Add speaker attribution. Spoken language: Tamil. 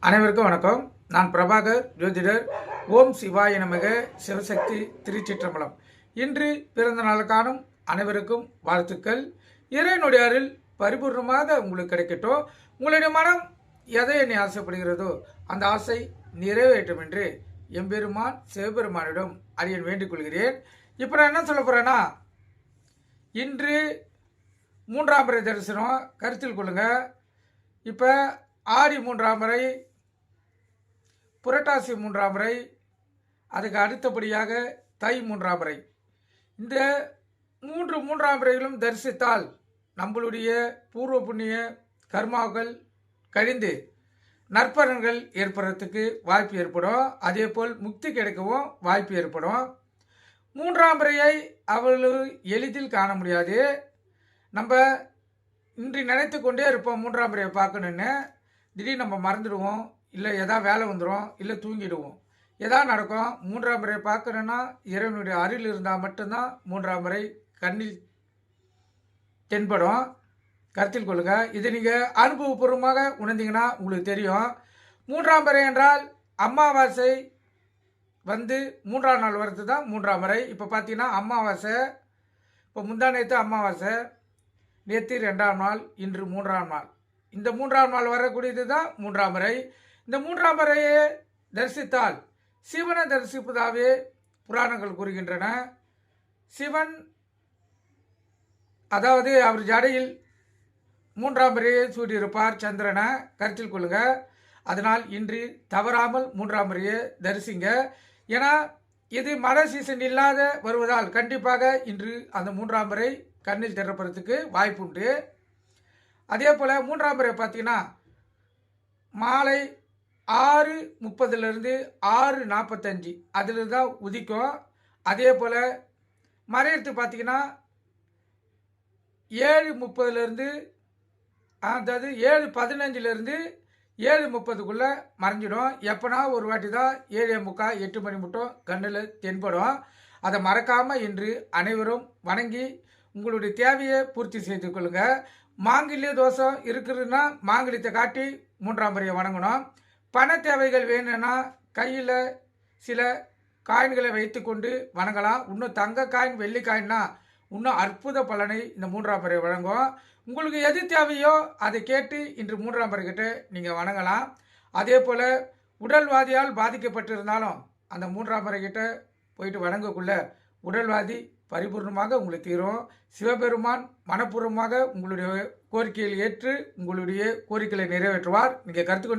Speaker 1: அனைவருக்கும் வணக்கம். நான் பிரபாகர் ஜோதிடர். ஓம் சிவாய நமக. சிவசக்தி திருச்சிற்றம்பலம். இன்று பிறந்த நாள் காணும் அனைவருக்கும் வாழ்த்துக்கள். இறைவனுடைய அருள் பரிபூர்ணமாக உங்களுக்கு கிடைக்கட்டும். உங்களுடைய மனம் எதை எண்ணி ஆசைப்படுகிறதோ அந்த ஆசை நிறைவேற்றும் என்று எம்பெருமான் சிவபெருமானிடம் அடியேன் வேண்டிக் கொள்கிறேன். இப்போ நான் என்ன சொல்ல போறேன்னா, இன்று 3ஆம் முறை தரிசனம் கருத்தில் கொள்ளுங்க. இப்போ ஆடி 3ஆம் முறை, புரட்டாசி 3ஆம் முறை, அதுக்கு அடுத்தபடியாக தை 3ஆம் முறை. இந்த 3ஆம் முறைகளும் தரிசித்தால் நம்மளுடைய பூர்வ புண்ணிய கர்மாக்கள் கழிந்து நற்பலன்கள் ஏற்படுறதுக்கு வாய்ப்பு ஏற்படும். அதே போல் முக்தி கிடைக்கவும் வாய்ப்பு ஏற்படும். 3ஆம் முறையை அவர்கள் எளிதில் காண முடியாது. நம்ம இன்று நினைத்து கொண்டே இருப்போம் 3ஆம் முறையை பார்க்கணுன்னு. திடீர்னு நம்ம மறந்துடுவோம், இல்லை எதாவது வேலை வந்துடும், இல்லை தூங்கிடுவோம், எதாவது நடக்கும். 3ஆம் முறை பார்க்கணுன்னா இறைவனுடைய அருள் இருந்தால் மட்டும்தான் 3ஆம் முறை கண்ணில் தென்படும். கருத்தில் கொள்ளுங்க. இது நீங்கள் அனுபவபூர்வமாக உணர்ந்தீங்கன்னா உங்களுக்கு தெரியும். 3ஆம் முறை என்றால் அமாவாசை வந்து 3ஆம் நாள் வரது தான் 3ஆம் முறை. இப்போ பார்த்தீங்கன்னா அமாவாசை, இப்போ முந்தா நேற்று அமாவாசை, நேற்று 2ஆம் நாள், இன்று 3ஆம் நாள். இந்த 3ஆம் நாள் வரக்கூடியது தான் 3ஆம் முறை. இந்த 3ஆம் முறையை தரிசித்தால் சிவனை தரிசிப்பதாகவே புராணங்கள் கூறுகின்றன. சிவன் அதாவது அவர் ஜடையில் 3ஆம் முறையை சூடியிருப்பார் சந்திரனை. கருத்தில் கொள்ளுங்க. அதனால் இன்று தவறாமல் 3ஆம் முறையை தரிசிங்க. ஏன்னா இது மழை சீசன் இல்லாத வருவதால் கண்டிப்பாக இன்று அந்த 3ஆம் முறை கண்ணில் திறப்பதற்கு வாய்ப்பு உண்டு. அதே போல் 3ஆம் முறை பார்த்தீங்கன்னா மாலை 6:30 6:45 அதில் தான் உதிக்கும். அதே போல் மறையிறது பார்த்தீங்கன்னா 7:30 அதாவது 7:15 7:30 மறைஞ்சிடும். எப்போனா ஒரு வாட்டி தான் 7:45 8 மணி மட்டும் கண்ணில் தென்படும். அதை மறக்காமல் இன்று அனைவரும் வணங்கி உங்களுடைய தேவையை பூர்த்தி செய்து கொள்ளுங்க. மாங்கல்ய தோஷம் இருக்குதுன்னா மாங்கல்யத்தை காட்டி 3ஆம் முறையை வணங்கணும். பண தேவைகள் வேணும்னா கையில் சில காயின்களை வைத்து கொண்டு வணங்கலாம். இன்னும் தங்க காயின் வெள்ளி காயின்னா இன்னும் அற்புத பலனை இந்த 3ஆம் முறை வழங்கும். உங்களுக்கு எது தேவையோ அதை கேட்டு இன்று 3ஆம் முறை கிட்ட நீங்கள் வணங்கலாம். அதே போல் உடல்வாதியால் பாதிக்கப்பட்டிருந்தாலும் அந்த 3ஆம் முறை கிட்ட போயிட்டு வணங்கக்குள்ள உடல்வாதி பரிபூர்ணமாக உங்களுக்கு தீரும். சிவபெருமான் மனப்பூர்வமாக உங்களுடைய கோரிக்கையில் ஏற்று உங்களுடைய கோரிக்கைகளை நிறைவேற்றுவார். நீங்கள் கருத்து கொண்டு